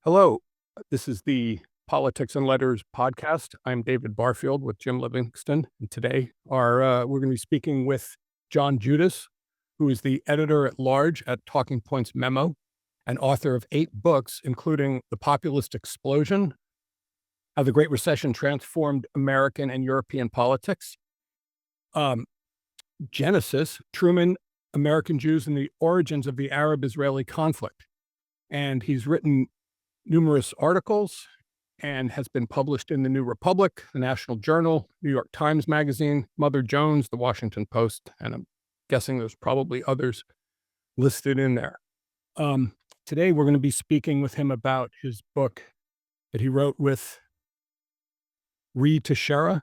Hello, this is the Politics and Letters podcast. I'm David Barfield with Jim Livingston, and today we're going to be speaking with John Judis, who is the editor-at-large at Talking Points Memo and author of 8 books, including The Populist Explosion, How the Great Recession Transformed American and European Politics, Genesis, Truman, American Jews, and the Origins of the Arab-Israeli Conflict. And he's written numerous articles and has been published in the New Republic, the National Journal, New York Times Magazine, Mother Jones, the Washington Post, and I'm guessing there's probably others listed in there. Today, we're going to be speaking with him about his book that he wrote with Reed Teixeira.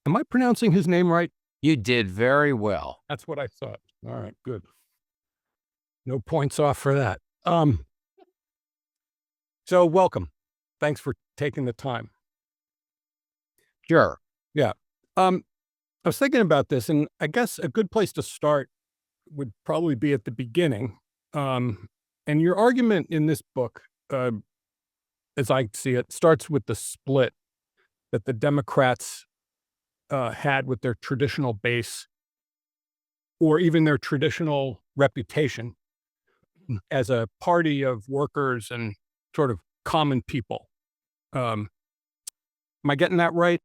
Am I pronouncing his name right? You did very well. That's what I thought. All right, good. No points off for that. So welcome. Thanks for taking the time. Sure. Yeah. I was thinking about this, and I guess a good place to start would probably be at the beginning. And your argument in this book, as I see it, starts with the split that the Democrats had with their traditional base, or even their traditional reputation as a party of workers and sort of common people. Am I getting that right?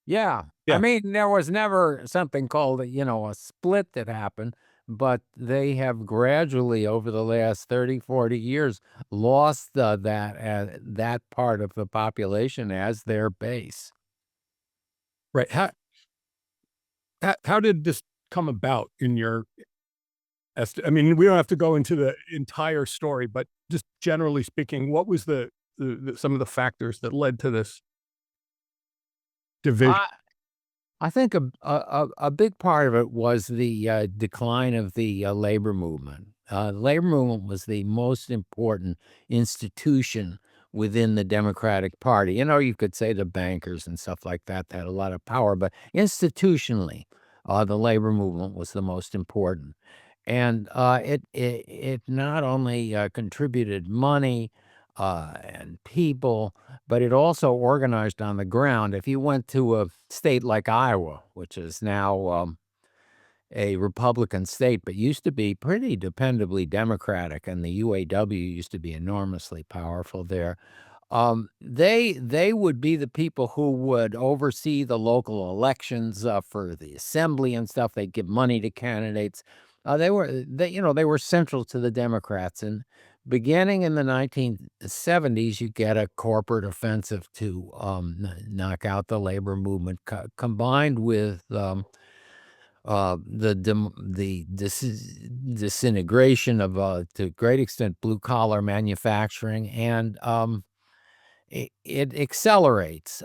Yeah. Yeah. I mean, there was never something called, a split that happened, but they have gradually over the last 30, 40 years lost that part of the population as their base. Right. How did this come about in your I mean, we don't have to go into the entire story, but just generally speaking, what was the some of the factors that led to this division? I think a big part of it was the decline of the labor movement. The labor movement was the most important institution within the Democratic Party. You could say the bankers and stuff like that had a lot of power, but institutionally, the labor movement was the most important. And it not only contributed money and people, but it also organized on the ground. If you went to a state like Iowa, which is now a Republican state, but used to be pretty dependably Democratic, and the UAW used to be enormously powerful there. They would be the people who would oversee the local elections for the assembly and stuff. They'd give money to candidates. They were central to the Democrats, and beginning in the 1970s, you get a corporate offensive to knock out the labor movement, combined with the disintegration of to a great extent blue collar manufacturing, and it accelerates.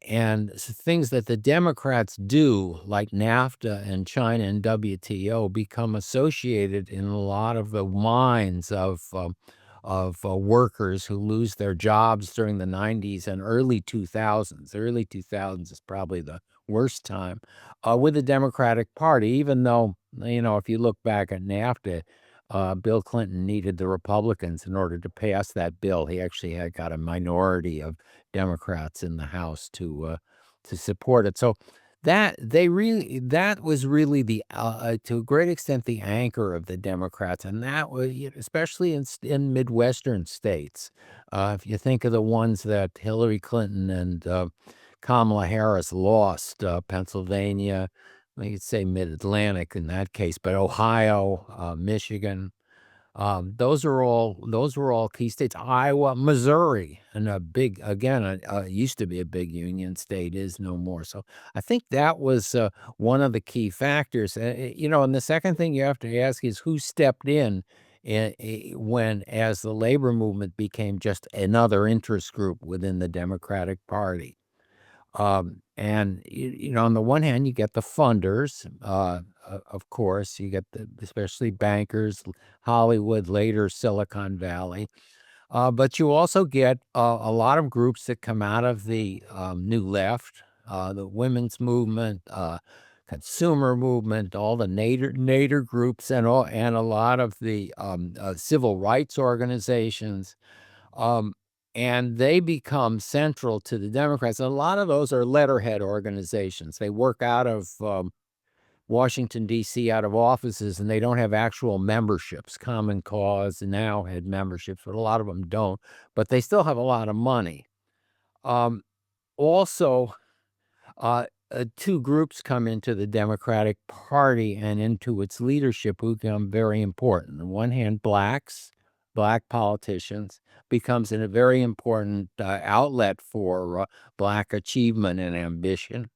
And things that the Democrats do, like NAFTA and China and WTO, become associated in a lot of the minds of workers who lose their jobs during the 90s and early 2000s. The early 2000s is probably the worst time with the Democratic Party, even though, if you look back at NAFTA, Bill Clinton needed the Republicans in order to pass that bill. He actually had got a minority of Democrats in the House to support it. So that was really the to a great extent the anchor of the Democrats, and that was especially in Midwestern states. If you think of the ones that Hillary Clinton and Kamala Harris lost, Pennsylvania, you could say Mid-Atlantic in that case, but Ohio, Michigan, those were all key states. Iowa, Missouri, and used to be a big union state, is no more. So I think that was one of the key factors. And the second thing you have to ask is who stepped in as the labor movement became just another interest group within the Democratic Party. And on the one hand, you get the funders, of course, you get especially bankers, Hollywood, later Silicon Valley. But you also get a lot of groups that come out of the New Left, the women's movement, consumer movement, all the Nader groups, and a lot of the civil rights organizations. Um, and they become central to the Democrats. And a lot of those are letterhead organizations. They work out of Washington, D.C., out of offices, and they don't have actual memberships. Common Cause now had memberships, but a lot of them don't. But they still have a lot of money. Um, also, two groups come into the Democratic Party and into its leadership who become very important. On one hand, black politicians, becomes a very important outlet for black achievement and ambition.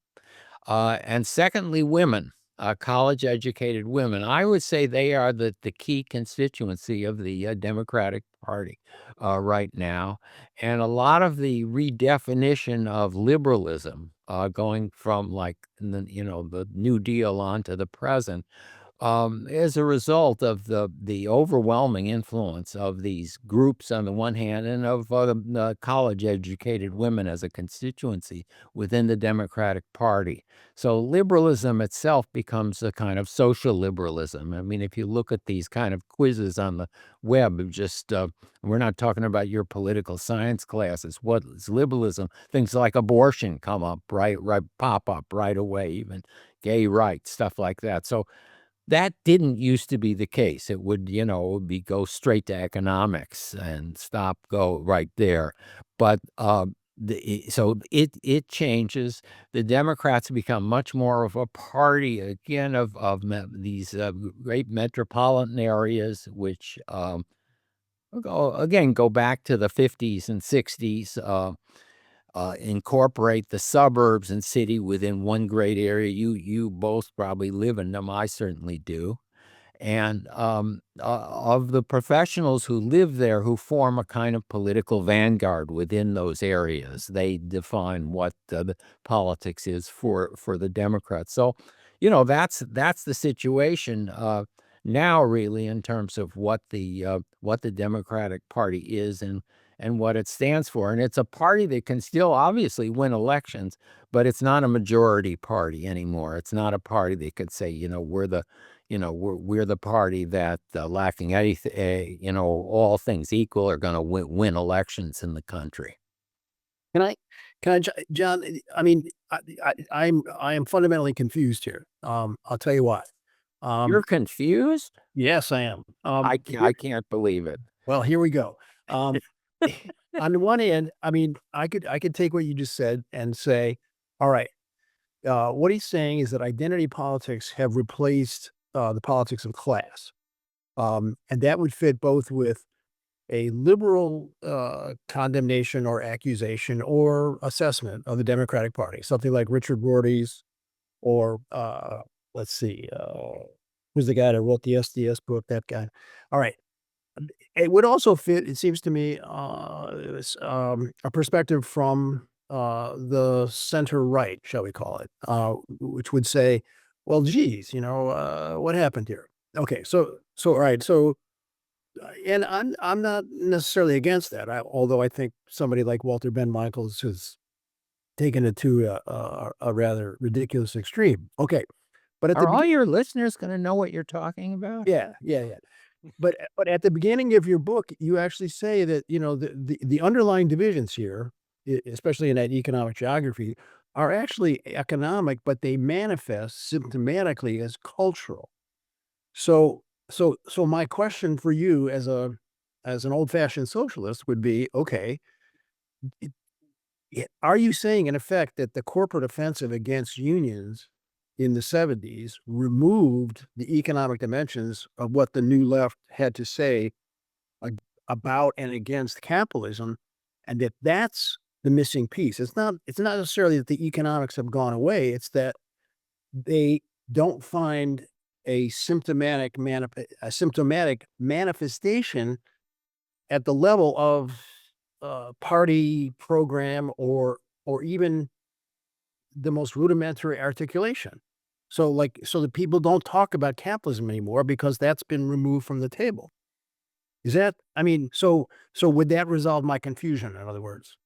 And secondly, women, college-educated women. I would say they are the key constituency of the Democratic Party right now. And a lot of the redefinition of liberalism, going from like the New Deal on to the present, as a result of the overwhelming influence of these groups on the one hand, and of college-educated women as a constituency within the Democratic Party. So liberalism itself becomes a kind of social liberalism. I mean, if you look at these kind of quizzes on the web, just we're not talking about your political science classes. What is liberalism? Things like abortion come up, right, pop up right away, even gay rights, stuff like that. So that didn't used to be the case. It would, go straight to economics and go right there. But so it changes. The Democrats become much more of a party again of these great metropolitan areas, which go back to the 50s and 60s. Incorporate the suburbs and city within one great area. You both probably live in them. I certainly do. And of the professionals who live there, who form a kind of political vanguard within those areas, they define what the politics is for the Democrats. So, that's the situation now, really, in terms of what the Democratic Party is and what it stands for. And it's a party that can still obviously win elections, but it's not a majority party anymore. It's not a party that could say, we're the party that, lacking anything, all things equal, are going to win elections in the country. Can I, John? I mean, I am fundamentally confused here. I'll tell you why. You're confused? Yes, I am. I can't believe it. Well, here we go. On the one hand, I mean, I could take what you just said and say, all right, what he's saying is that identity politics have replaced the politics of class, and that would fit both with a liberal condemnation or accusation or assessment of the Democratic Party, something like Richard Rorty's, or let's see, who's the guy that wrote the SDS book? That guy. All right. It would also fit, it seems to me, a perspective from the center right, shall we call it, which would say, well, geez, what happened here? Okay, all right, so and I'm not necessarily against that, although I think somebody like Walter Ben Michaels has taken it to a rather ridiculous extreme. Okay, but at the Are all your listeners going to know what you're talking about? yeah, yeah, yeah. But at the beginning of your book, you actually say that, the underlying divisions here, especially in that economic geography, are actually economic, but they manifest symptomatically as cultural. So my question for you as an old-fashioned socialist would be, okay, are you saying in effect that the corporate offensive against unions in the 70s removed the economic dimensions of what the new left had to say about and against capitalism, and that's the missing piece? It's not necessarily that the economics have gone away, it's that they don't find a symptomatic manifestation at the level of party program or even the most rudimentary articulation. So the people don't talk about capitalism anymore because that's been removed from the table. Is that, I mean, so would that resolve my confusion, in other words?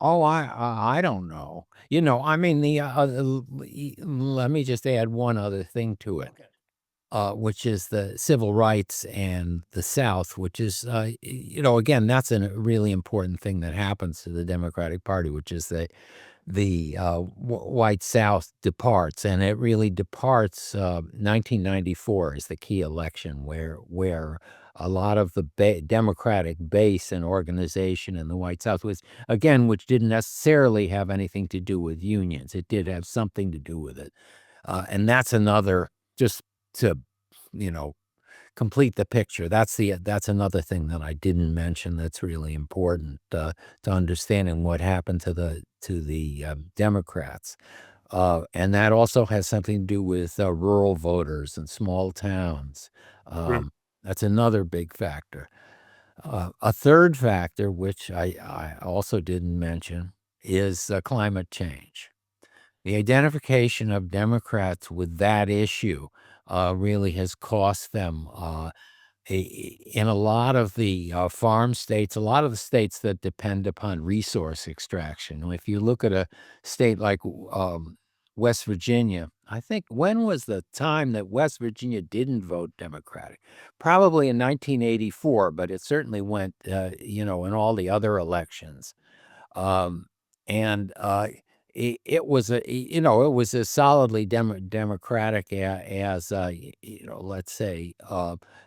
Oh, I don't know. I mean, let me just add one other thing to it. Okay. which is the civil rights, and the South, which is, again, that's a really important thing that happens to the Democratic Party, which is the white South departs, and it really departs. 1994 is the key election where a lot of the Democratic base and organization in the white South was, again, which didn't necessarily have anything to do with unions. It did have something to do with it, and that's another, just to complete the picture. That's another thing that I didn't mention that's really important to understanding what happened to the Democrats, and that also has something to do with rural voters and small towns. Mm. That's another big factor. A third factor, which I also didn't mention, is climate change. The identification of Democrats with that issue really has cost them. In a lot of the farm states, a lot of the states that depend upon resource extraction. If you look at a state like West Virginia, I think, when was the time that West Virginia didn't vote Democratic? Probably in 1984, but it certainly went, in all the other elections. Um, and it was it was as solidly Democratic as let's say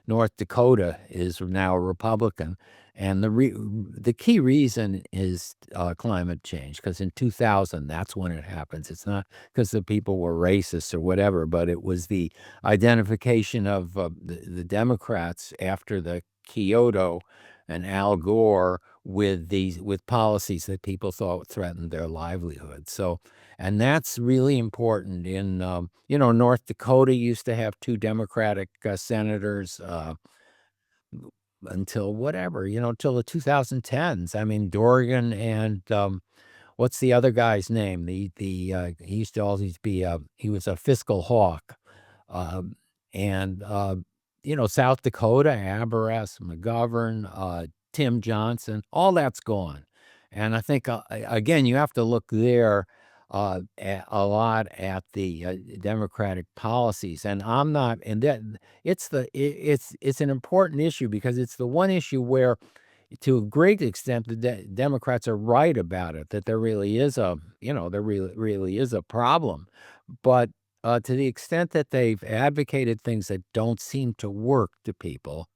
North Dakota is now a Republican, and the key reason is climate change, because in 2000 that's when it happens. It's not because the people were racist or whatever, but it was the identification of the Democrats after the Kyoto and Al Gore with policies that people thought threatened their livelihood. So, and that's really important. In North Dakota used to have two Democratic senators until whatever, until the 2010s. I mean, Dorgan and what's the other guy's name? He used to always be he was a fiscal hawk, um, and South Dakota, Aberrest, McGovern, Tim Johnson, all that's gone. And I think, again, you have to look there a lot at the Democratic policies. And I'm not, and that it's an important issue, because it's the one issue where, to a great extent, the Democrats are right about it, that there really is really is a problem. But to the extent that they've advocated things that don't seem to work to people,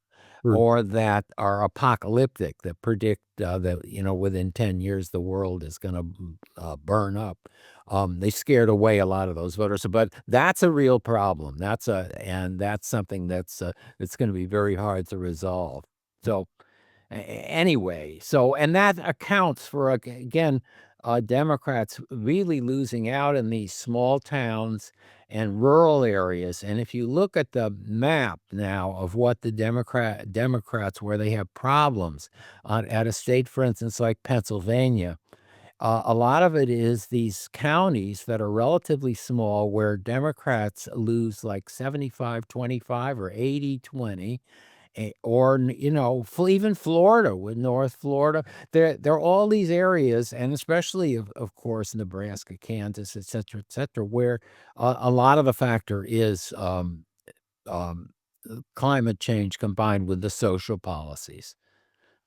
Mm. or that are apocalyptic, that predict that within 10 years the world is going to burn up, they scared away a lot of those voters. But that's a real problem. And that's something that's going to be very hard to resolve. So anyway, and that accounts for, again, Democrats really losing out in these small towns and rural areas. And if you look at the map now of what the Democrats, where they have problems at a state, for instance, like Pennsylvania, a lot of it is these counties that are relatively small, where Democrats lose like 75-25 or 80-20. Or even Florida, with North Florida, there are all these areas, and especially of course Nebraska, Kansas, et cetera, where a lot of the factor is um, climate change combined with the social policies.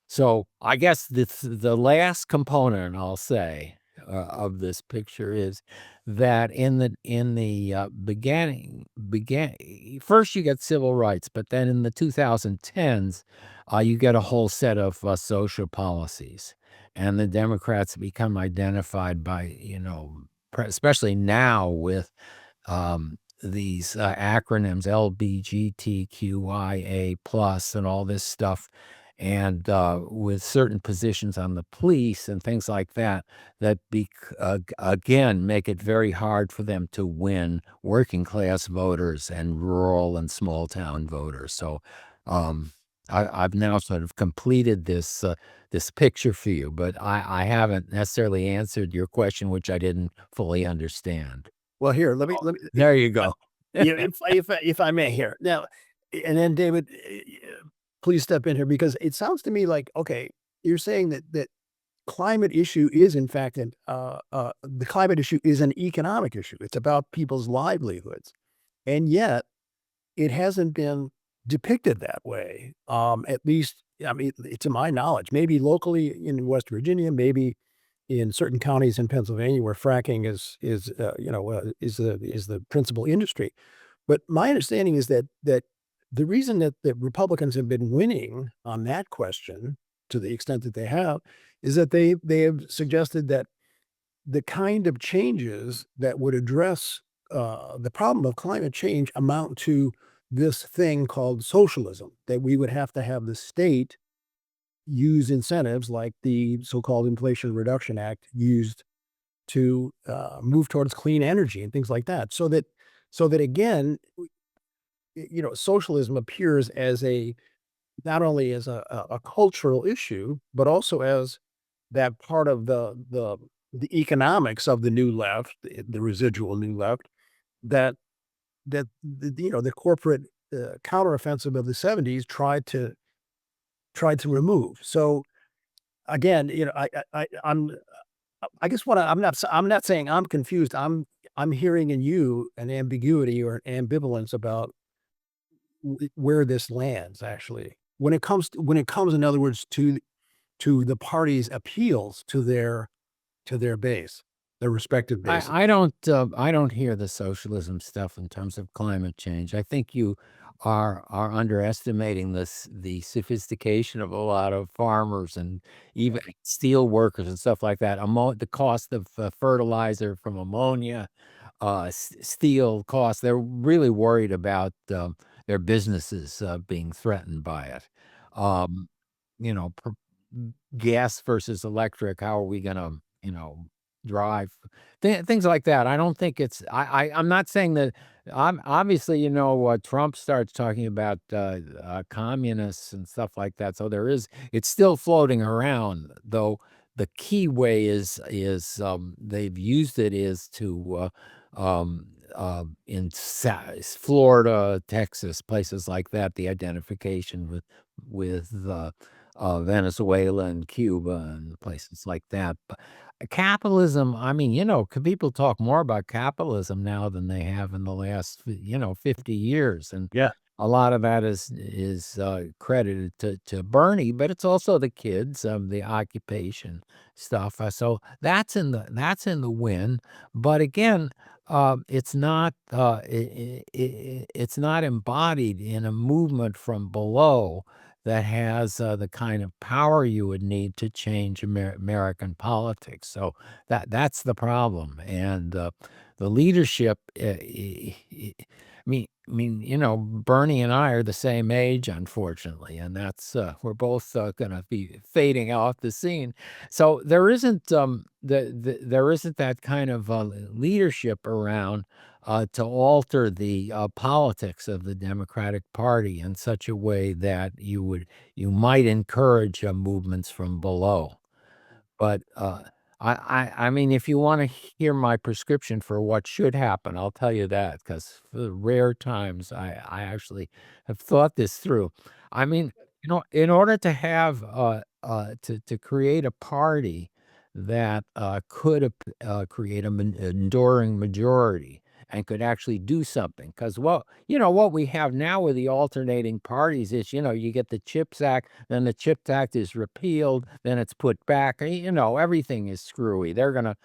So I guess the last component, I'll say, of this picture is that in the began first you get civil rights, but then in the 2010s, you get a whole set of social policies, and the Democrats become identified by, especially now, with these acronyms, LBGTQIA plus and all this stuff, and with certain positions on the police and things like that, that again make it very hard for them to win working class voters and rural and small town voters. So I've now sort of completed this picture for you, but I haven't necessarily answered your question, which I didn't fully understand. Well, here, let me There you go. yeah, if I may here. Now, and then David, please step in here, because it sounds to me like, okay, you're saying that climate issue is in fact the climate issue is an economic issue. It's about people's livelihoods. And yet it hasn't been depicted that way. At least, I mean, to my knowledge, maybe locally in West Virginia, maybe in certain counties in Pennsylvania where fracking is the principal industry. But my understanding is that the reason that the Republicans have been winning on that question to the extent that they have is that they have suggested that the kind of changes that would address the problem of climate change amount to this thing called socialism, that we would have to have the state use incentives like the so-called Inflation Reduction Act used to move towards clean energy and things like that. So that again, socialism appears as not only as a cultural issue, but also as that part of the economics of the new left, the residual new left, that the corporate counteroffensive of the '70s tried to remove. So again, I guess I'm not saying I'm confused. I'm hearing in you an ambiguity or an ambivalence about where this lands actually when it comes in other words to the party's appeals to their base, their respective bases. I don't hear the socialism stuff in terms of climate change. I think you are underestimating the sophistication of a lot of farmers and even steel workers and stuff like that. The cost of fertilizer from ammonia, steel costs. They're really worried about their businesses being threatened by it. Um, you know, pr- gas versus electric. How are we gonna, drive things like that? I don't think it's. I'm not saying that. I'm obviously, Trump starts talking about communists and stuff like that. So it's still floating around, though. The key way is they've used it is to in Florida, Texas, places like that, the identification with Venezuela and Cuba and places like that. But capitalism, I mean, could people talk more about capitalism now than they have in the last, 50 years? And Yeah. a lot of that is credited to Bernie, but it's also the kids, the occupation stuff. So that's in the win. But again, it's not embodied in a movement from below that has the kind of power you would need to change American politics. So that's the problem, and the leadership. Bernie and I are the same age, unfortunately, and that's we're both going to be fading off the scene. So there isn't there isn't that kind of leadership around to alter the politics of the Democratic Party in such a way that you might encourage movements from below. But I mean, if you want to hear my prescription for what should happen, I'll tell you that because for the rare times I actually have thought this through. I mean, in order to have to create a party that could create an enduring majority and could actually do something, because what we have now with the alternating parties is you get the CHIPS Act, then the CHIPS Act is repealed, then it's put back. Everything is screwy. They're gonna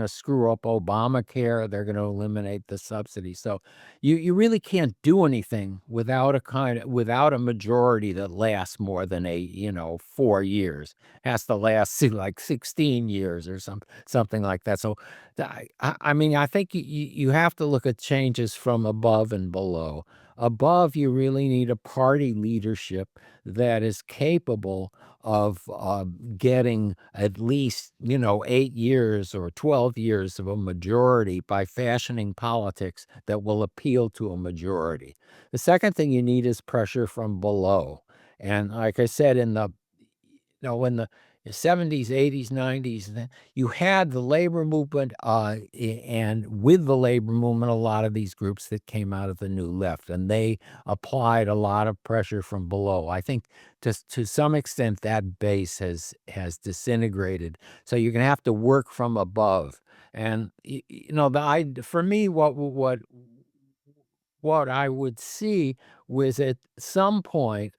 screw up Obamacare. They're gonna eliminate the subsidy. So you really can't do anything without a majority that lasts more than 4 years. Has to last like 16 years or something like that. So I mean, I think you have to look at changes from above and below. Above, you really need a party leadership that is capable of getting at least 8 years or 12 years of a majority by fashioning politics that will appeal to a majority. The second thing you need is pressure from below. And like I said, in the '70s, '80s, '90s, you had the labor movement, and with the labor movement, a lot of these groups that came out of the New Left, and they applied a lot of pressure from below. I think to some extent that base has disintegrated. So you're going to have to work from above. And for me, what I would see was at some point,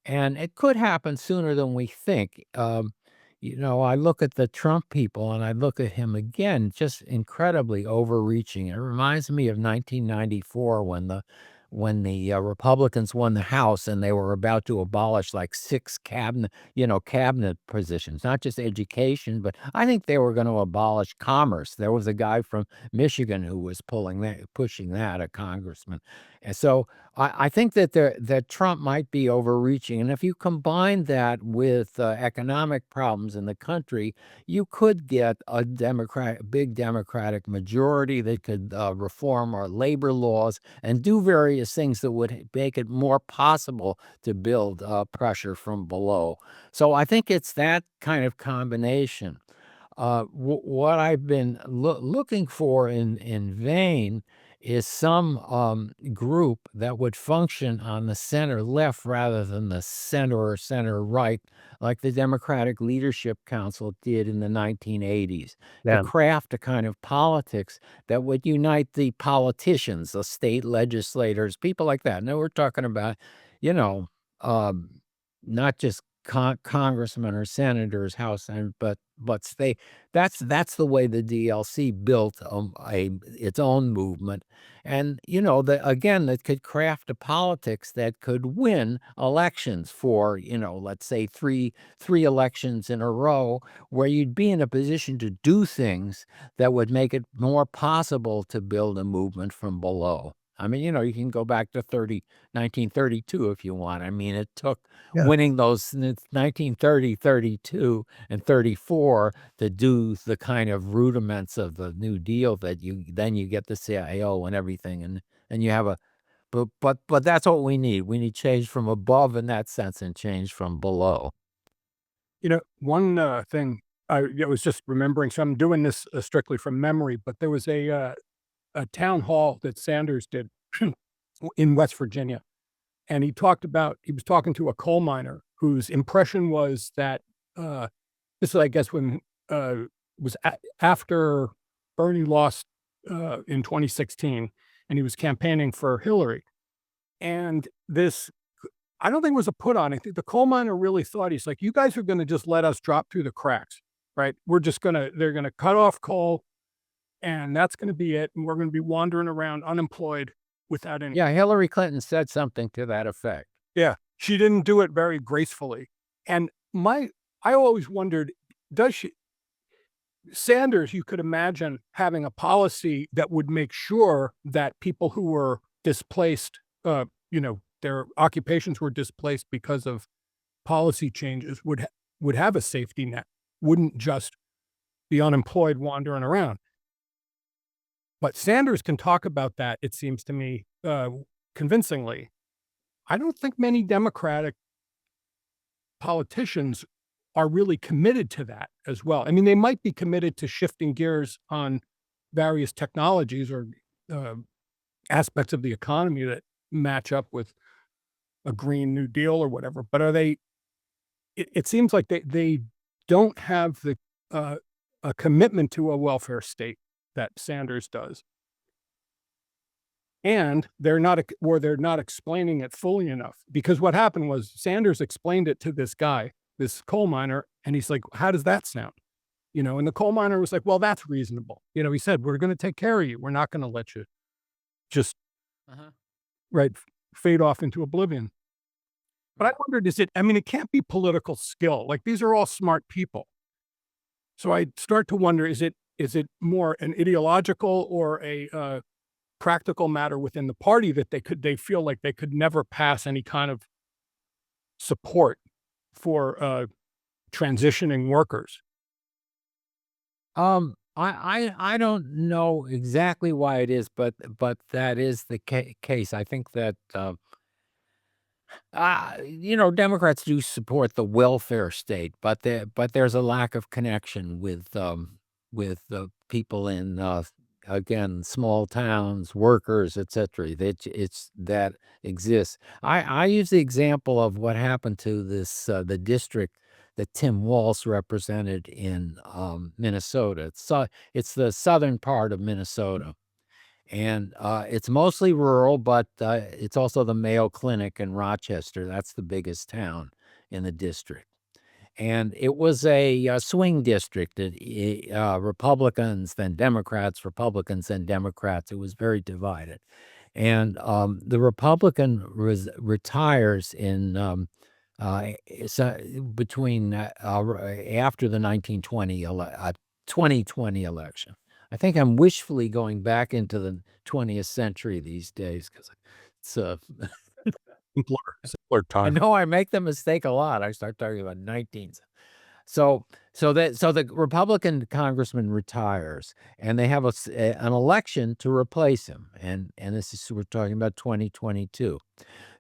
and it could happen sooner than we think. I look at the Trump people and I look at him again, just incredibly overreaching. It reminds me of 1994 when the Republicans won the House and they were about to abolish like six cabinet positions, not just education, but I think they were going to abolish commerce. There was a guy from Michigan who was pushing that, a congressman. And so I think that Trump might be overreaching. And if you combine that with economic problems in the country, you could get a big Democratic majority that could reform our labor laws and do various things that would make it more possible to build pressure from below. So I think it's that kind of combination. What I've been looking for in vain is some group that would function on the center left rather than the center or center right, like the Democratic Leadership Council did in the 1980s, to Yeah. craft a kind of politics that would unite the politicians, the state legislators, people like that. Now we're talking about, you know, um, not just congressmen or senators, House and but state. That's the way the DLC built its own movement, and that could craft a politics that could win elections for let's say three elections in a row, where you'd be in a position to do things that would make it more possible to build a movement from below. I mean, you can go back to 1932 if you want. I mean, it took Yeah. winning those 1930, 32, and 34 to do the kind of rudiments of the New Deal that you get the CIO and everything, and you have a but that's what we need. We need change from above in that sense and change from below. One thing I was just remembering, so I'm doing this strictly from memory, but there was a town hall that Sanders did in West Virginia. And he was talking to a coal miner whose impression was that, this is, I guess, when, was after Bernie lost, in 2016, and he was campaigning for Hillary. And I don't think it was a put on. I think the coal miner really thought, he's like, "You guys are gonna just let us drop through the cracks, right? They're gonna cut off coal, and that's gonna be it, and we're gonna be wandering around unemployed without any." Yeah, Hillary Clinton said something to that effect. Yeah, she didn't do it very gracefully, and I always wondered, does she Sanders, you could imagine having a policy that would make sure that people who were displaced, their occupations were displaced because of policy changes, would have a safety net, wouldn't just be unemployed wandering around. But Sanders can talk about that, it seems to me, convincingly. I don't think many Democratic politicians are really committed to that as well. I mean, they might be committed to shifting gears on various technologies or uh, aspects of the economy that match up with a Green New Deal or whatever. But it seems like they don't have a commitment to a welfare state that Sanders does. And they're not explaining it fully enough, because what happened was Sanders explained it to this guy, this coal miner, and he's like, "How does that sound?" And the coal miner was like, "Well, that's reasonable." He said, "We're gonna take care of you. We're not gonna let you just, Uh-huh. right, fade off into oblivion." But I wondered, I mean, it can't be political skill. Like, these are all smart people. So I start to wonder, is it more an ideological or a practical matter within the party that they feel like they could never pass any kind of support for transitioning workers? I don't know exactly why it is, but that is the case. I think that Democrats do support the welfare state, but there's a lack of connection with the people in again, small towns, workers, etc. That exists. I use the example of what happened to the district that Tim Walz represented in Minnesota. It's the southern part of Minnesota, And it's mostly rural, but it's also the Mayo Clinic in Rochester. That's the biggest town in the district. And it was a swing district, Republicans, then Democrats, Republicans, then Democrats. It was very divided. And the Republican retires in between after the 2020 election. I think I'm wishfully going back into the 20th century these days because it's Simpler I time. know I make the mistake a lot. I start talking about 19th. So the Republican congressman retires, and they have an election to replace him, and this is we're talking about 2022.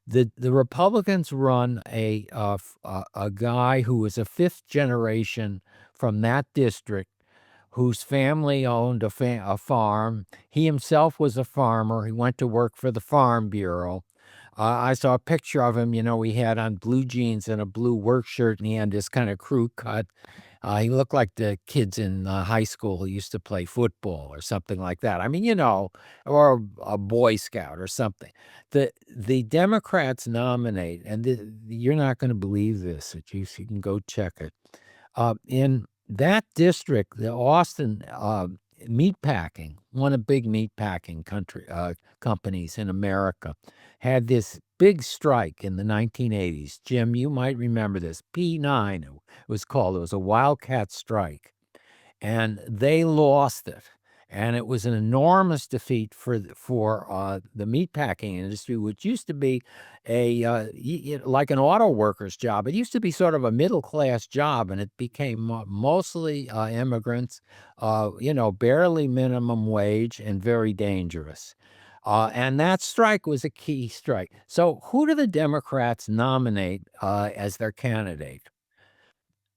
The Republicans run a guy who was a fifth generation from that district, whose family owned a farm. He himself was a farmer. He went to work for the Farm Bureau. I saw a picture of him. He had on blue jeans and a blue work shirt, and he had this kind of crew cut. He looked like the kids in high school who used to play football or something like that. I mean, or a Boy Scout or something. The Democrats nominate, and you're not going to believe this. You can go check it. In that district, the Austin meatpacking, one of the big meatpacking companies in America, had this big strike in the 1980s. Jim, you might remember this. P9, it was called. It was a wildcat strike, and they lost it. And it was an enormous defeat for the meatpacking industry, which used to be like an auto worker's job. It used to be sort of a middle class job, and it became mostly immigrants, barely minimum wage and very dangerous. And that strike was a key strike. So who do the Democrats nominate as their candidate?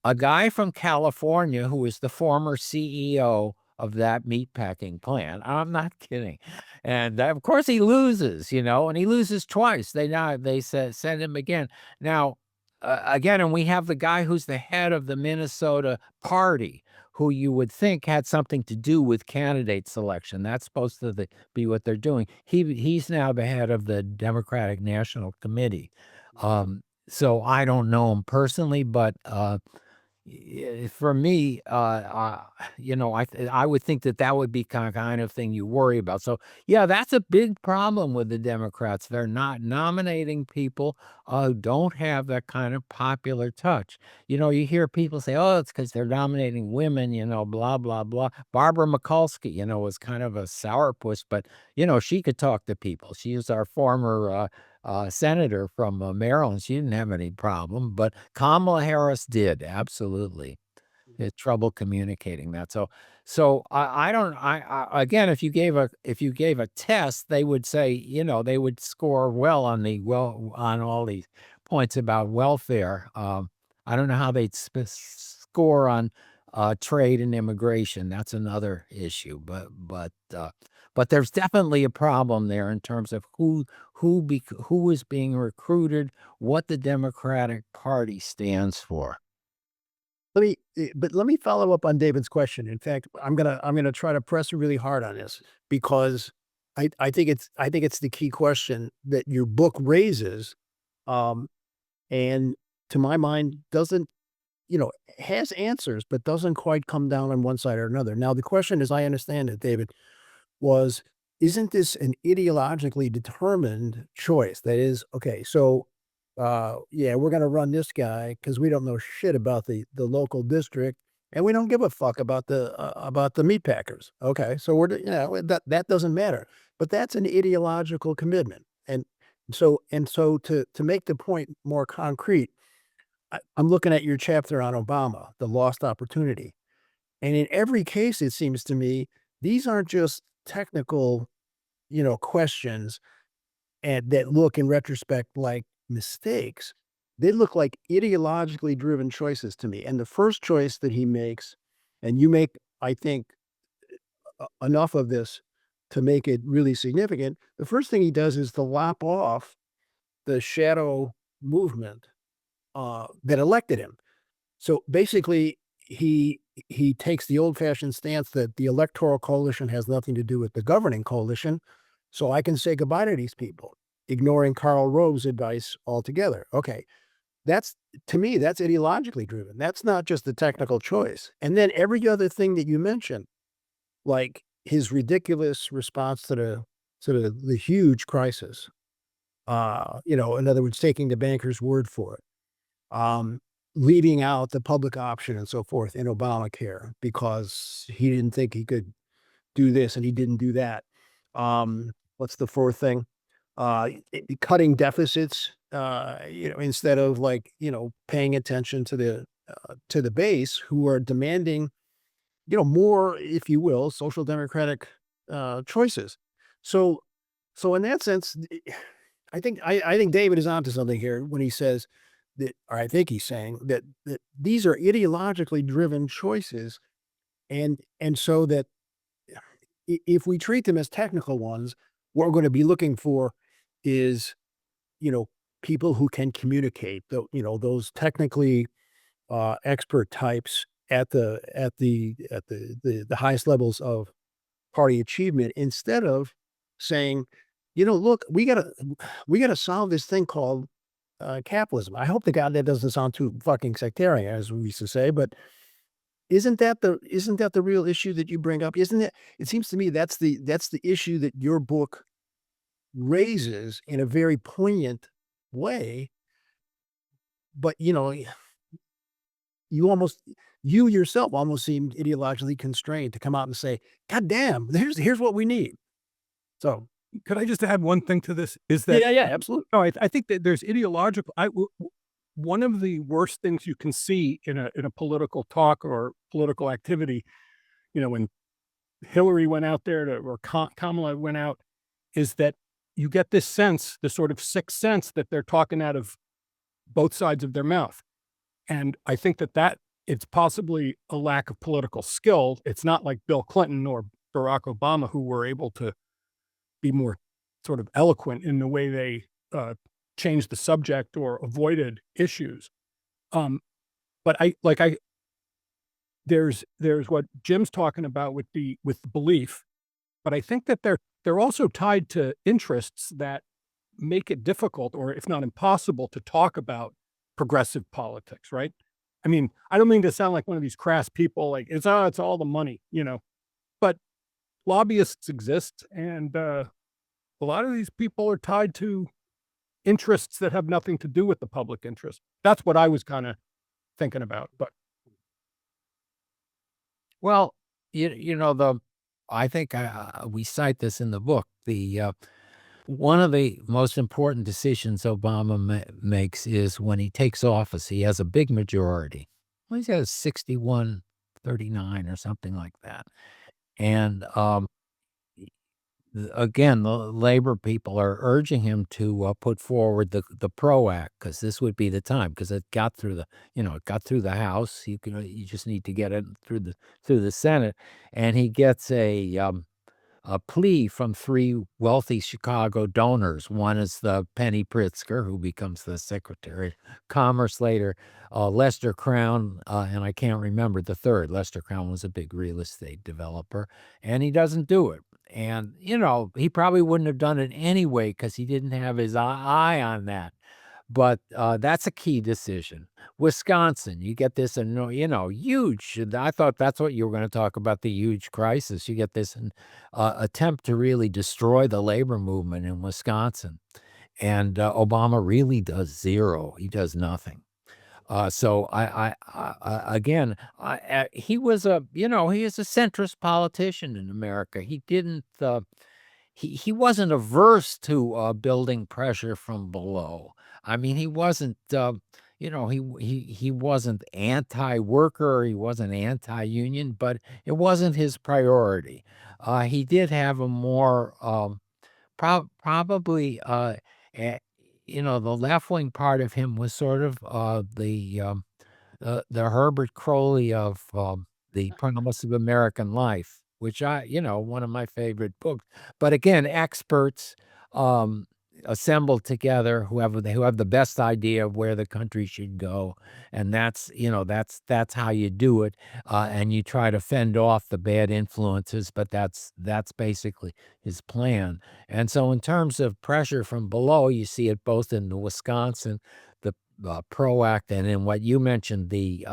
A guy from California who was the former CEO of that meatpacking plant. I'm not kidding. And of course he loses, and he loses twice. They send him again. Now, again, and we have the guy who's the head of the Minnesota party, who you would think had something to do with candidate selection. That's supposed to be what they're doing. He's now the head of the Democratic National Committee. So I don't know him personally, but for me, I would think that would be kind of thing you worry about. So yeah, that's a big problem with the Democrats. They're not nominating people who don't have that kind of popular touch. You hear people say, "Oh, it's because they're nominating women," blah blah blah. Barbara Mikulski, was kind of a sourpuss, but she could talk to people. She was our former senator from Maryland. She didn't have any problem, but Kamala Harris did, absolutely. Had trouble communicating that. So I don't. Again, if you gave a test, they would say, they would score well on all these points about welfare. I don't know how they'd score on trade and immigration. That's another issue, but there's definitely a problem there in terms of who is being recruited, what the Democratic Party stands for. Let me follow up on David's question. In fact, I'm gonna try to press really hard on this because I think it's the key question that your book raises, and to my mind doesn't has answers, but doesn't quite come down on one side or another. Now, the question, as I understand it, David, was, isn't this an ideologically determined choice? That is, okay, so, yeah, we're gonna run this guy because we don't know shit about the local district, and we don't give a fuck about the meat packers. Okay, so that doesn't matter, but that's an ideological commitment, and so to make the point more concrete, I'm looking at your chapter on Obama, the lost opportunity. And in every case, it seems to me, these aren't just technical, questions and that look in retrospect like mistakes. They look like ideologically driven choices to me. And the first choice that he makes, and you make, I think, enough of this to make it really significant. The first thing he does is to lop off the shadow movement that elected him. So basically, he takes the old-fashioned stance that the electoral coalition has nothing to do with the governing coalition, so I can say goodbye to these people, ignoring Karl Rove's advice altogether. Okay, that's to me, that's ideologically driven. That's not just a technical choice. And then every other thing that you mentioned, like his ridiculous response to the huge crisis, in other words, taking the banker's word for it, um, leaving out the public option and so forth in Obamacare because he didn't think he could do this and he didn't do that. What's the fourth thing? Cutting deficits, instead of paying attention to the base who are demanding, more, if you will, social democratic choices. So, so in that sense, I think David is onto something here when he says that, or I think he's saying that these are ideologically driven choices, and so that if we treat them as technical ones, what we're going to be looking for is, you know, people who can communicate, those technically expert types at the highest levels of party achievement, instead of saying, look, we gotta solve this thing called capitalism. I hope to God that doesn't sound too fucking sectarian, as we used to say, but isn't that the real issue that you bring up? Isn't it? It seems to me that's the issue that your book raises in a very poignant way. But you almost you yourself almost seemed ideologically constrained to come out and say, "God damn, here's what we need." So Could I just add one thing to this? Is yeah, that yeah, yeah, absolutely. no, I think that there's ideological. One of the worst things you can see in a political talk or political activity, when Hillary went out there or Kamala went out, is that you get this sense, the sort of sixth sense that they're talking out of both sides of their mouth. And I think that it's possibly a lack of political skill. It's not like Bill Clinton or Barack Obama, who were able to be more sort of eloquent in the way they changed the subject or avoided issues. Um, but there's what Jim's talking about with the belief, but I think that they're also tied to interests that make it difficult, or if not impossible, to talk about progressive politics, right? I mean, I don't mean to sound like one of these crass people, like it's all the money, but lobbyists exist, and a lot of these people are tied to interests that have nothing to do with the public interest. That's what I was kind of thinking about. But Well, I think we cite this in the book. One of the most important decisions Obama makes is when he takes office. He has a big majority. Well, he's got a 61-39 or something like that. And again, the labor people are urging him to put forward the PRO Act, because this would be the time, because it got through the House. You just need to get it through the Senate, and he gets a plea from three wealthy Chicago donors. One is the Penny Pritzker, who becomes the Secretary of Commerce later, Lester Crown, and I can't remember the third. Lester Crown was a big real estate developer, and he doesn't do it. And, he probably wouldn't have done it anyway because he didn't have his eye on that. But that's a key decision. Wisconsin, you get this, huge. I thought that's what you were going to talk about, the huge crisis. You get this attempt to really destroy the labor movement in Wisconsin. And Obama really does zero. He does nothing. So again, he was he is a centrist politician in America. He didn't, he wasn't averse to building pressure from below. I mean, he wasn't, he wasn't anti-worker, he wasn't anti-union, but it wasn't his priority. He did have a more, probably, the left-wing part of him was sort of the Herbert Crowley of The Promise of American Life, which one of my favorite books. But again, experts, assembled together who have the best idea of where the country should go, and that's how you do it, and you try to fend off the bad influences, but that's basically his plan. And so in terms of pressure from below, you see it both in the Wisconsin, the PRO Act, and in what you mentioned, the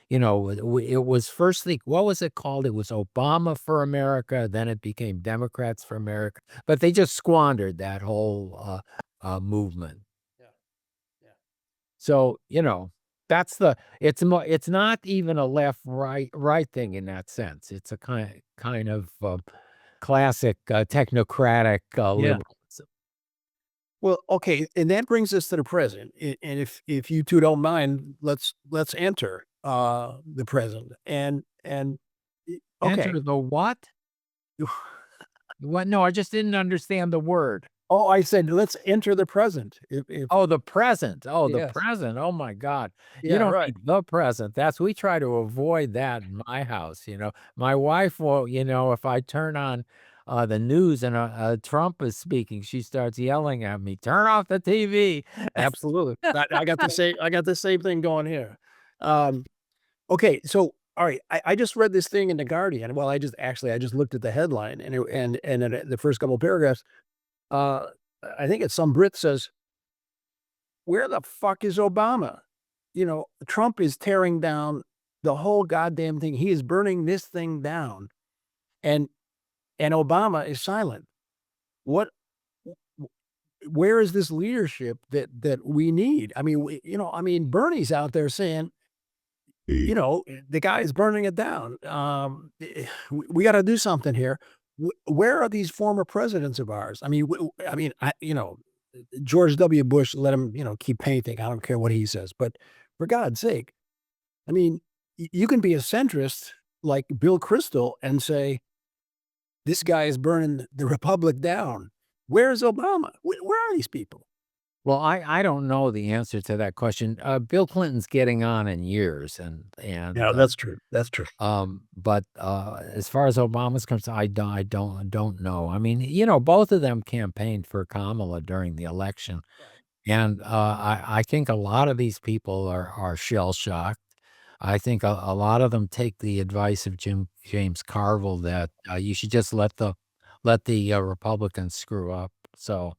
it was firstly, what was it called? It was Obama for America, then it became Democrats for America, but they just squandered that whole movement. Yeah. Yeah. So, that's it's not even a left right thing in that sense. It's a kind of classic technocratic Yeah. liberalism. Well, okay, and that brings us to the present. And if you two don't mind, let's enter the present. Okay. Enter the what? What? No, I just didn't understand the word. Oh, I said let's enter the present. If Oh, the present. Oh, the Yes. present. Oh my God. You Yeah, don't right. need the present. We try to avoid that in my house. My wife will, if I turn on the news and Trump is speaking, she starts yelling at me, turn off the TV. Absolutely. I got the same thing going here. Okay, so all right, I just read this thing in the Guardian. Well, I just looked at the headline and then the first couple of paragraphs. Uh, I think it's some Brit says, "Where the fuck is Obama?" Trump is tearing down the whole goddamn thing. He is burning this thing down, and Obama is silent. What? Where is this leadership that we need? I mean, Bernie's out there saying, the guy is burning it down. We got to do something here. Where are these former presidents of ours? I mean, George W. Bush, let him, keep painting. I don't care what he says, but for God's sake, I mean, you can be a centrist like Bill Kristol and say, this guy is burning the republic down. Where's Obama? Where are these people? Well, I don't know the answer to that question. Bill Clinton's getting on in years, Yeah, that's true. That's true. but as far as Obama's concerned, I don't know. I mean, both of them campaigned for Kamala during the election, and I think a lot of these people are shell shocked. I think a lot of them take the advice of James Carville that you should just let the Republicans screw up. So.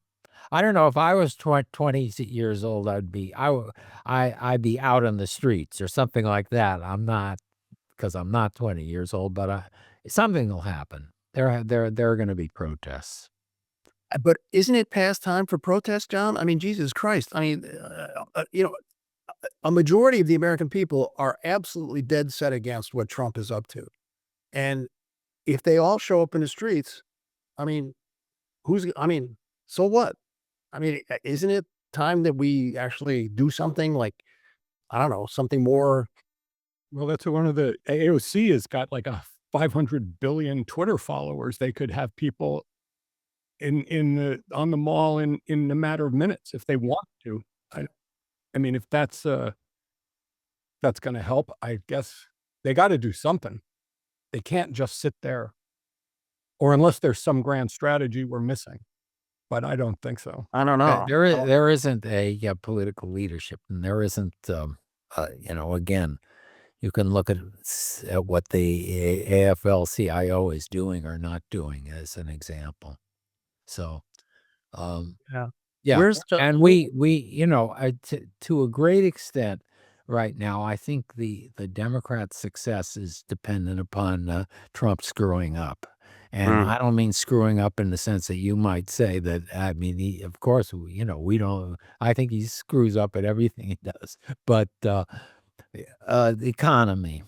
I don't know if I was 20 years old, I'd be out on the streets or something like that. I'm not, because I'm not 20 years old, but something will happen. There are going to be protests. But isn't it past time for protest, John? I mean, Jesus Christ. I mean, a majority of the American people are absolutely dead set against what Trump is up to. And if they all show up in the streets, I mean, so what? I mean, isn't it time that we actually do something like, I don't know, something more? Well, that's one of the AOC has got like a 500 billion Twitter followers. They could have people on the mall in a matter of minutes if they want to. I mean, if that's going to help, I guess they got to do something. They can't just sit there, or unless there's some grand strategy we're missing. But I don't think so. I don't know. There isn't a political leadership, and there isn't. Again, you can look at what the AFL-CIO is doing or not doing as an example. So, Yeah. yeah, Where's the and we to a great extent right now, I think the Democrats' success is dependent upon Trump screwing up. And I don't mean screwing up in the sense that you might say that. I mean, of course, we don't. I think he screws up at everything he does. But the economy,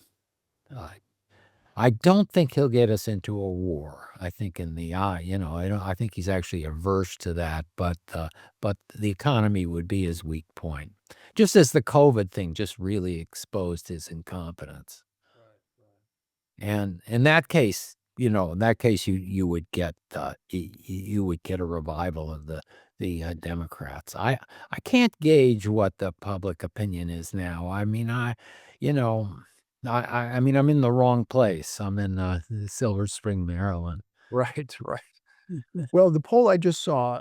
I don't think he'll get us into a war. I think I think he's actually averse to that. But the economy would be his weak point, just as the COVID thing just really exposed his incompetence. And in that case, you would get you would get a revival of the Democrats. I can't gauge what the public opinion is now. I mean, I mean, I'm in the wrong place. I'm in Silver Spring, Maryland. right, right. Well, the poll I just saw,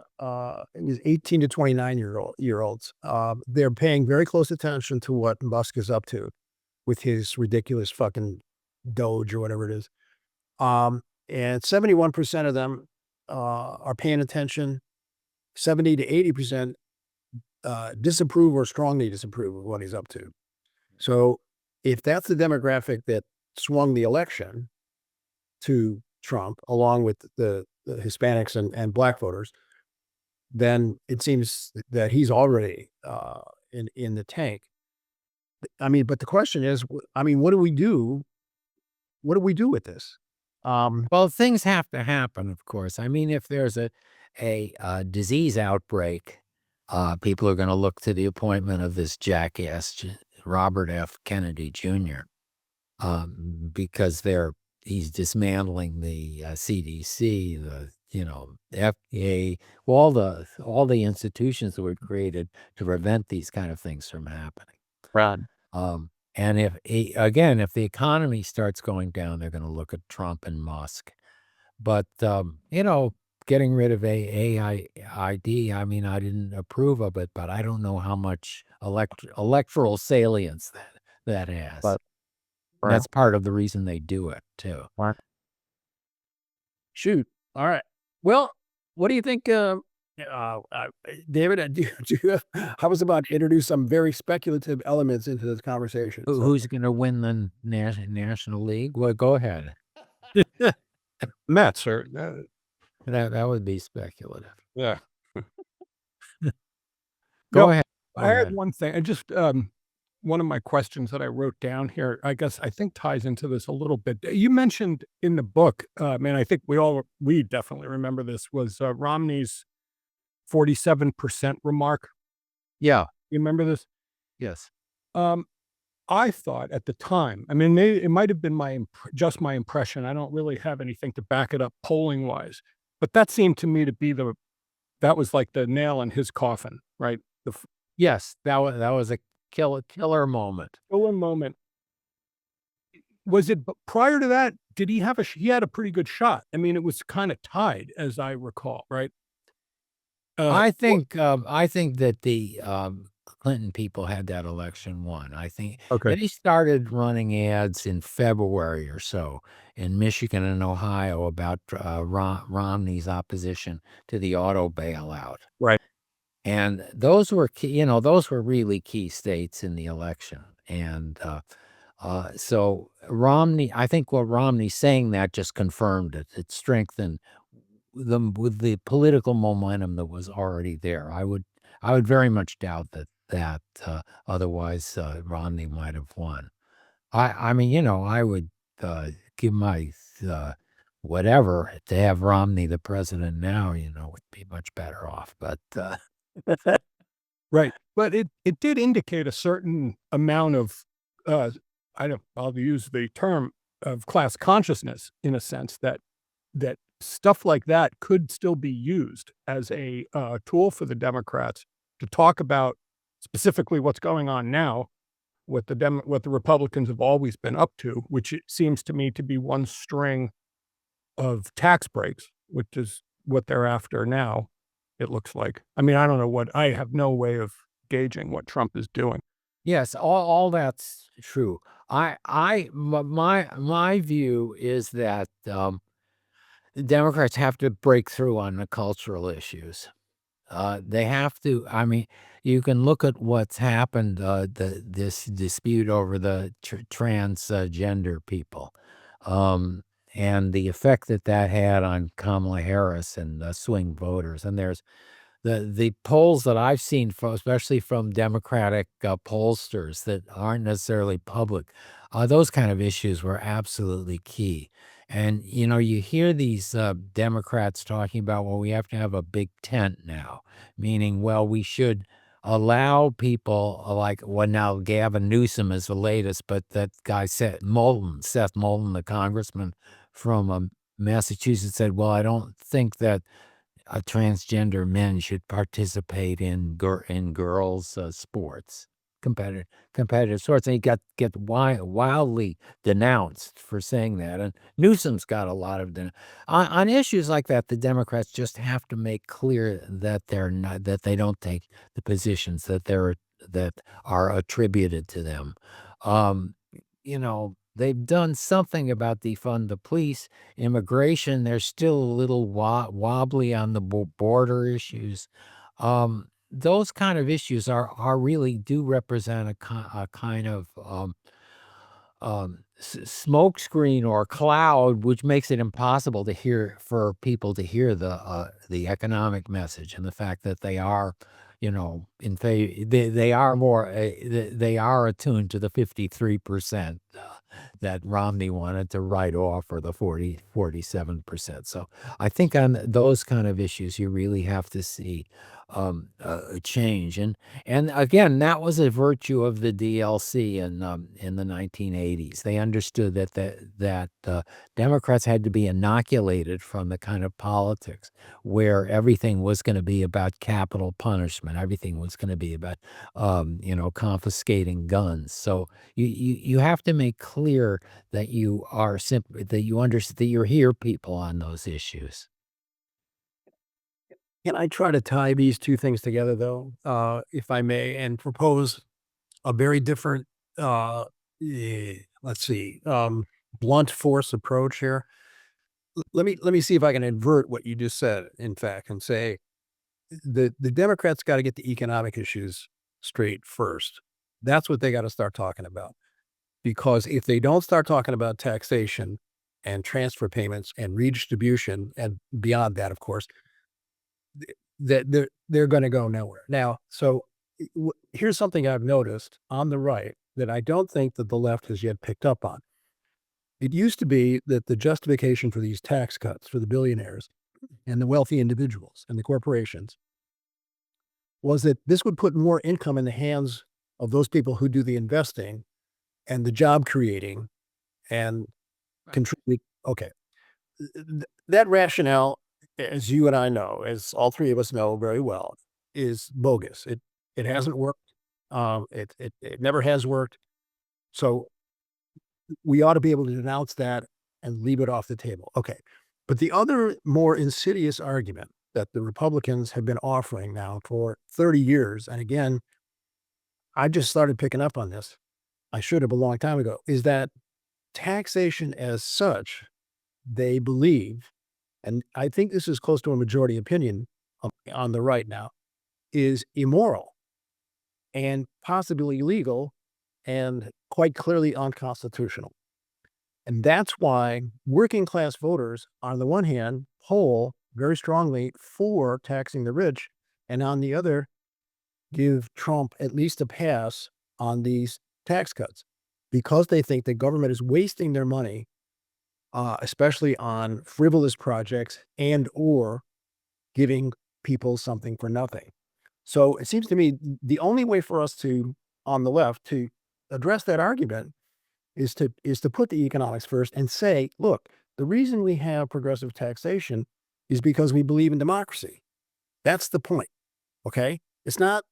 it was 18 to 29 year olds. They're paying very close attention to what Musk is up to with his ridiculous fucking Doge or whatever it is. And 71% of them are paying attention. 70 to 80% disapprove or strongly disapprove of what he's up to. So if that's the demographic that swung the election to Trump, along with the Hispanics and black voters, then it seems that he's already in the tank. I mean, but the question is, I mean, what do we do? What do we do with this? Well, things have to happen, of course. I mean, if there's a disease outbreak, people are going to look to the appointment of this jackass, Robert F. Kennedy Jr., because he's dismantling the CDC, the FDA, all the institutions that were created to prevent these kind of things from happening. Right. And if the economy starts going down, they're going to look at Trump and Musk. But getting rid of AID, I mean, I didn't approve of it, but I don't know how much electoral salience that has. But And that's part of the reason they do it too. Shoot. All right. Well, what do you think? David, I was about to introduce some very speculative elements into this conversation. So, Who's going to win the National League? Well, go ahead. Mets are, That would be speculative. yeah. Go No, ahead. Go I had ahead. one thing. I just one of my questions that I wrote down here, I guess I think ties into this a little bit. You mentioned in the book, and I think we definitely remember this, was Romney's 47% remark. Yeah. You remember this? Yes. I thought at the time, I mean, it might have been just my impression. I don't really have anything to back it up polling wise, but that seemed to me to be that was like the nail in his coffin, right? Yes, that was a killer moment. Killer moment. Was it prior to that? Did he have he had a pretty good shot? I mean, it was kind of tied, as I recall, right? I think that the Clinton people had that election won. I think Okay. that he started running ads in February or so in Michigan and Ohio about Romney's opposition to the auto bailout. Right. And those were key, those were really key states in the election. And so Romney, I think what Romney's saying that just confirmed it. It strengthened them with the political momentum that was already there. I would very much doubt that otherwise Romney might have won. I mean, I would give my whatever to have Romney the president now. Would be much better off. But Right. But it did indicate a certain amount of, I'll use the term of class consciousness in a sense that stuff like that could still be used as a tool for the Democrats to talk about specifically what's going on now, what the Republicans have always been up to, which it seems to me to be one string of tax breaks, which is what they're after now. It looks like. I mean, I don't know I have no way of gauging what Trump is doing. yes, all that's true. My view is that the Democrats have to break through on the cultural issues. They have to. I mean, you can look at what's happened. This dispute over the transgender people, and the effect that had on Kamala Harris and swing voters. And there's the polls that I've seen, especially from Democratic pollsters that aren't necessarily public, those kind of issues were absolutely key. And you hear these Democrats talking about, well, we have to have a big tent now, meaning, well, we should allow people like, well, now Gavin Newsom is the latest, but that guy Seth Moulton, the congressman from Massachusetts, said, well, I don't think that transgender men should participate in girls' sports competitive sorts, and he get wildly denounced for saying that. And Newsom's got a lot of on issues like that. The Democrats just have to make clear that they don't take the positions that are attributed to them. They've done something about defund the police. Immigration, they're still a little wobbly on the border issues. Those kind of issues are really do represent a kind of smokescreen or cloud, which makes it impossible for people to hear the economic message, and the fact that they are, in favor. They are more. They are attuned to the 53% that Romney wanted to write off, or the 47%. So I think on those kind of issues, you really have to see a change. And again, that was a virtue of the DLC in the 1980s. They understood that Democrats had to be inoculated from the kind of politics where everything was going to be about capital punishment. Everything was going to be about confiscating guns. So you have to make clear that you are that you understand that you hear people on those issues. Can I try to tie these two things together, though, if I may, and propose a very different, let's see, blunt force approach here? Let me see if I can invert what you just said, in fact, and say the Democrats got to get the economic issues straight first. That's what they got to start talking about. Because if they don't start talking about taxation and transfer payments and redistribution, and beyond that, of course, that they're going to go nowhere. Now, so here's something I've noticed on the right that I don't think that the left has yet picked up on. It used to be that the justification for these tax cuts for the billionaires and the wealthy individuals and the corporations was that this would put more income in the hands of those people who do the investing and the job creating and contribute. Okay. That rationale, as you and I know, as all three of us know very well, is bogus. It hasn't worked. It never has worked. So we ought to be able to denounce that and leave it off the table. Okay. But the other more insidious argument that the Republicans have been offering now for 30 years, and again, I just started picking up on this, I should have a long time ago, is that taxation as such, they believe, and I think this is close to a majority opinion on the right now, is immoral and possibly illegal and quite clearly unconstitutional. And that's why working class voters, on the one hand, poll very strongly for taxing the rich, and on the other, give Trump at least a pass on these tax cuts, because they think the government is wasting their money, especially on frivolous projects and or giving people something for nothing. So it seems to me the only way for us to, on the left, to address that argument is to put the economics first and say, look, the reason we have progressive taxation is because we believe in democracy. That's the point. Okay. It's not,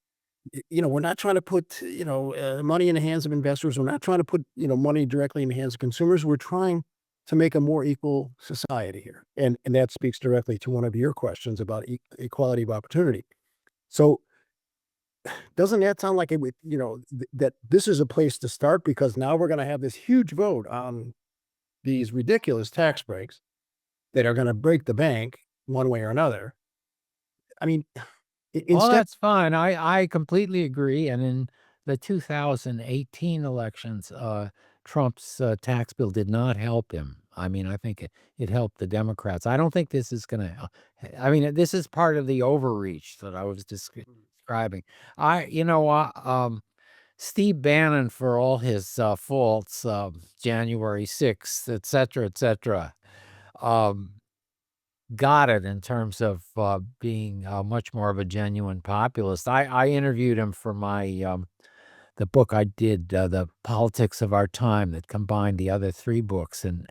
we're not trying to put, money in the hands of investors. We're not trying to put, money directly in the hands of consumers. We're trying to make a more equal society here. And that speaks directly to one of your questions about equality of opportunity. So doesn't that sound like it would, that this is a place to start, because now we're going to have this huge vote on these ridiculous tax breaks that are going to break the bank one way or another. I mean, Well, that's fine. I completely agree. And in the 2018 elections, Trump's tax bill did not help him. I mean, I think it helped the Democrats. I don't think this is going to. I mean, this is part of the overreach that I was describing. Steve Bannon, for all his faults, January 6th, et cetera, got it in terms of being much more of a genuine populist. I interviewed him for my the book I did, The Politics of Our Time, that combined the other three books, and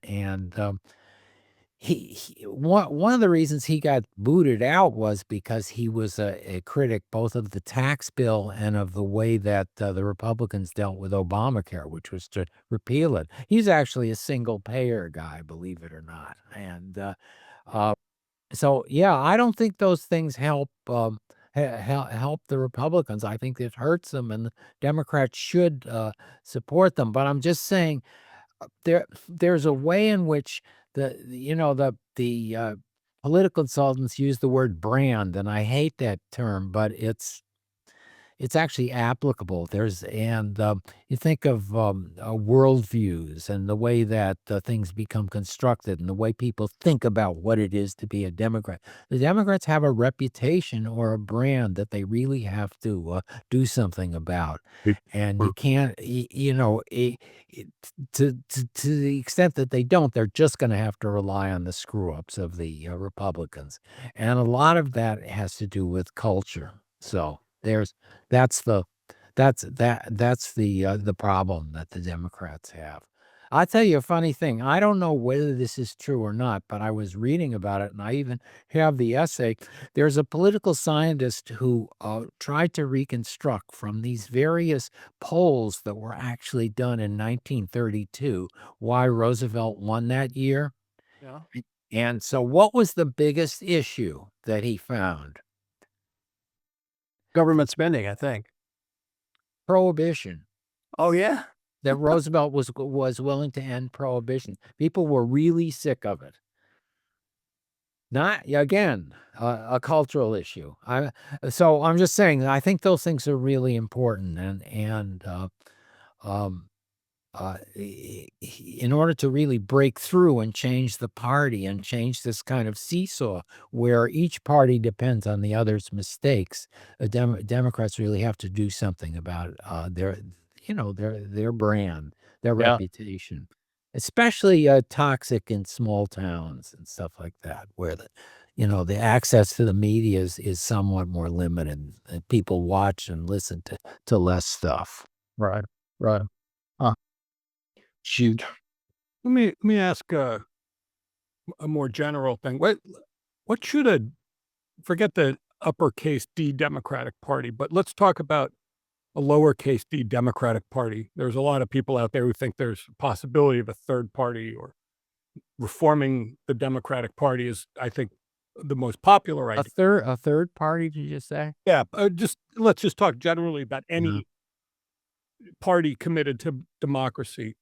one of the reasons he got booted out was because he was a critic both of the tax bill and of the way that the Republicans dealt with Obamacare, which was to repeal it. He's actually a single payer guy, believe it or not. And uh, so, yeah, I don't think those things help help the Republicans. I think it hurts them, and the Democrats should support them. But I'm just saying there's a way in which the political consultants use the word brand, and I hate that term, but it's actually applicable. You think of worldviews and the way that things become constructed and the way people think about what it is to be a Democrat. The Democrats have a reputation or a brand that they really have to do something about, and you can't, to the extent that they don't, they're just going to have to rely on the screw ups of the Republicans, and a lot of that has to do with culture. So there's that's the that's the problem that the Democrats have. I'll tell you a funny thing. I don't know whether this is true or not, but I was reading about it, and I even have the essay. There's a political scientist who tried to reconstruct from these various polls that were actually done in 1932 why Roosevelt won that year. Yeah. And so, what was the biggest issue that he found? Government spending, I think. Prohibition. Oh, yeah? That Roosevelt was willing to end prohibition. People were really sick of it. Not again a cultural issue. So I'm just saying I think those things are really important, and um, in order to really break through and change the party and change this kind of seesaw where each party depends on the other's mistakes, Democrats really have to do something about their brand, their Yeah. reputation, especially toxic in small towns and stuff like that, where the access to the media is somewhat more limited, and people watch and listen to less stuff. Right. Right. Shoot. Let me ask a more general thing. What should forget the uppercase D Democratic Party, but let's talk about a lowercase d Democratic Party. There's a lot of people out there who think there's a possibility of a third party or reforming the Democratic Party is, I think, the most popular A idea. third party, did you say? Yeah, let's just talk generally about Mhm. any party committed to democracy.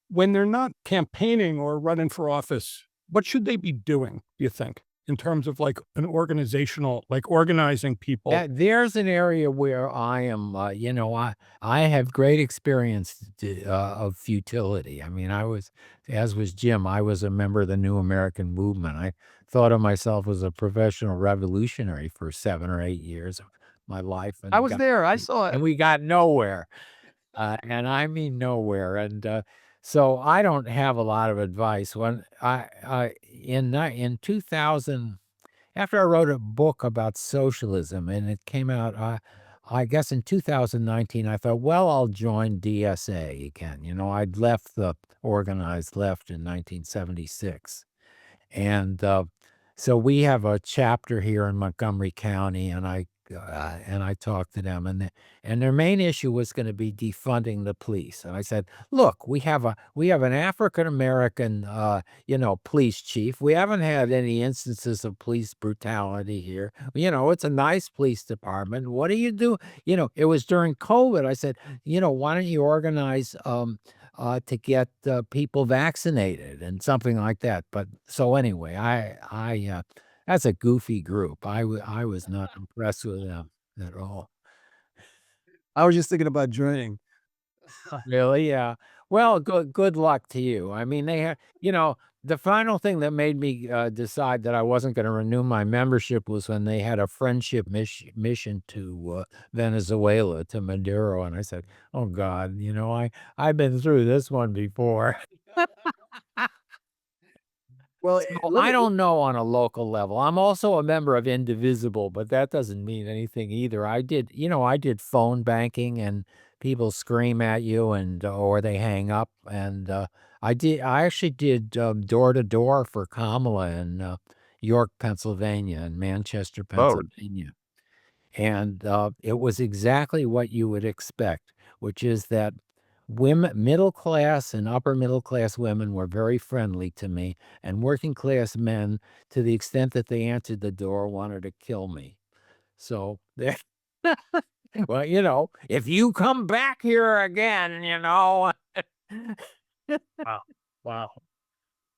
When they're not campaigning or running for office, what should they be doing, do you think, in terms of like an organizational, like organizing people? There's an area where I am, I have great experience of futility. I mean, as was Jim, I was a member of the New American Movement. I thought of myself as a professional revolutionary for 7 or 8 years of my life, I was there. I saw it. and we got nowhere. And I mean nowhere. And so I don't have a lot of advice. When in 2000, after I wrote a book about socialism and it came out, I guess in 2019, I thought, well, I'll join DSA again. I'd left the organized left in 1976. And so we have a chapter here in Montgomery County, and I talked to them, and their main issue was going to be defunding the police. And I said, look, we have an African American police chief. We haven't had any instances of police brutality here. It's a nice police department. What do you do? It was during COVID. I said, why don't you organize to get people vaccinated and something like that. But so anyway, that's a goofy group. I was not impressed with them at all. I was just thinking about joining. Really? Yeah. Well, good luck to you. I mean, the final thing that made me decide that I wasn't going to renew my membership was when they had a friendship mission to Venezuela, to Maduro, and I said, "Oh God, I've been through this one before." Well, So I don't know on a local level. I'm also a member of Indivisible, but that doesn't mean anything either. I did phone banking, and people scream at you or they hang up, and I actually did door to door for Kamala in York, Pennsylvania, and Manchester, Pennsylvania. And it was exactly what you would expect, which is that women, middle class and upper middle class women were very friendly to me, and working class men, to the extent that they answered the door, wanted to kill me. So there, well, if you come back here again, Wow. Wow.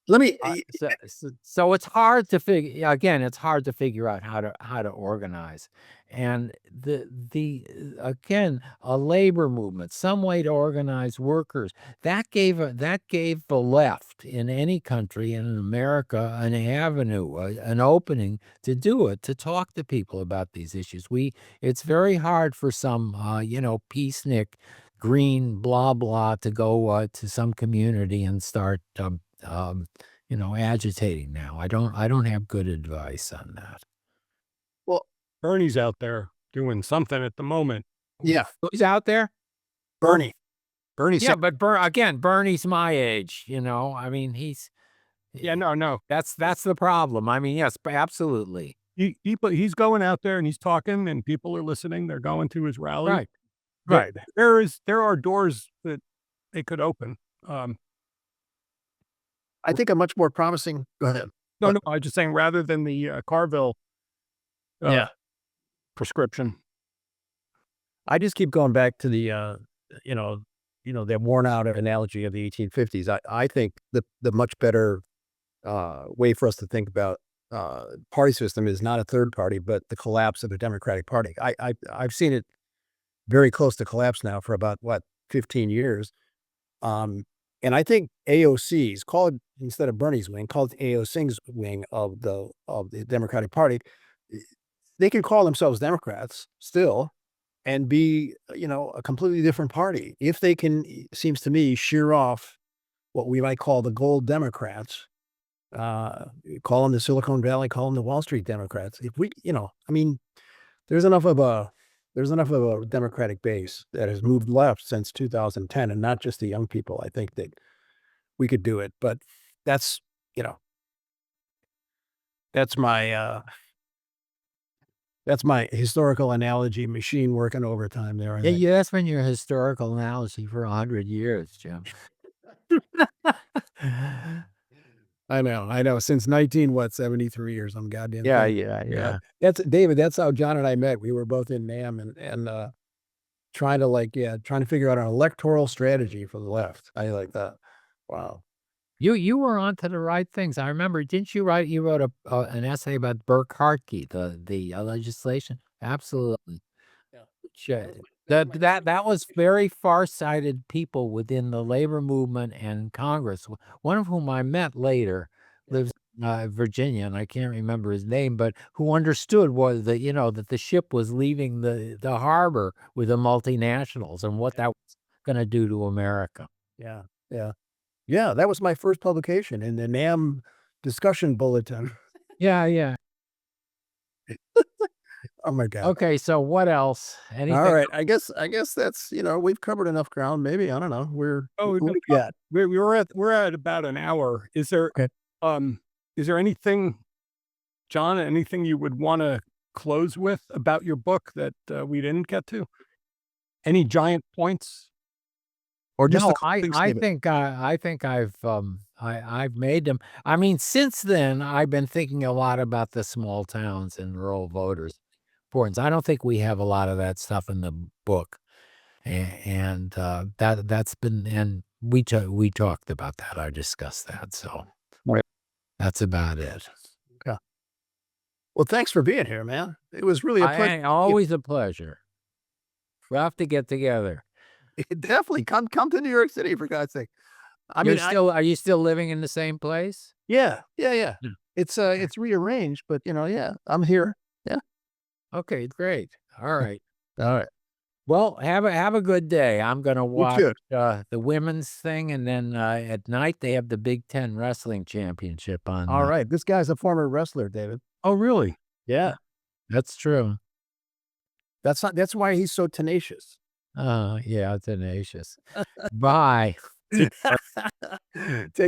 Let me, so it's hard to figure. Again, it's hard to figure out how to organize, and again, a labor movement, some way to organize workers, that gave the left in any country, and in America, an avenue, an opening to do it, to talk to people about these issues. It's very hard for some peacenik, green blah blah, to go to some community and start agitating now. I don't have good advice on that. well, Bernie's out there doing something at the moment. yeah, Who's out there? Bernie. Yeah, but Bernie's my age, I mean, he's Yeah, no. that's the problem. I mean, yes, absolutely. He's going out there and he's talking and people are listening. They're going to his rally. Right. Right. There are doors that they could open. I think a much more promising. Go ahead. No, I was just saying, rather than the Carville prescription. I just keep going back to the the worn out analogy of the 1850s. I think the much better way for us to think about party system is not a third party, but the collapse of the Democratic Party. I've seen it very close to collapse now for about 15 years. And I think AOC's, called, instead of Bernie's wing, called AOC's wing of the Democratic Party, they can call themselves Democrats still and be, a completely different party. If they can, seems to me, shear off what we might call the gold Democrats, call them the Silicon Valley, call them the Wall Street Democrats. If we, I mean, there's enough of a Democratic base that has moved left since 2010, and not just the young people. I think that we could do it, but that's my historical analogy machine working overtime there. I think. Yeah, that's been your historical analogy for 100 years, Jim. I know. Since 73 or some goddamn Yeah, thing. yeah. That's David. That's how John and I met. We were both in NAM and trying to figure out an electoral strategy for the left. I like that. Wow. You were onto the right things. I remember, didn't you wrote an essay about Burke-Hartke, the legislation? Absolutely. Yeah. That was very far-sighted people within the labor movement and Congress. One of whom I met later lives in Virginia, and I can't remember his name, but who understood was that that the ship was leaving the harbor with the multinationals and what that was going to do to America. Yeah. That was my first publication in the NAM discussion bulletin. Yeah. Oh my God. Okay, so what else? Anything? All right. I guess that's, we've covered enough ground. Maybe, I don't know. We're at about an hour. Is there anything, John, anything you would want to close with about your book that we didn't get to? Any giant points? Or just No, I think I've made them. I mean, since then I've been thinking a lot about the small towns and rural voters' importance. I don't think we have a lot of that stuff in the book, and that's been, and we talked about that. I discussed that, so that's about it. Okay. Well, thanks for being here, man. It was really a pleasure. Always a pleasure. We'll have to get together. Definitely come to New York City, for God's sake. Are you still living in the same place? Yeah. It's rearranged, but I'm here. Yeah. Okay, great. All right. All right. Well, have a good day. I'm gonna watch the women's thing, and then at night they have the Big Ten Wrestling Championship on. All right. This guy's a former wrestler, David. Oh, really? Yeah. That's true. That's why he's so tenacious. Yeah, tenacious. Bye. Take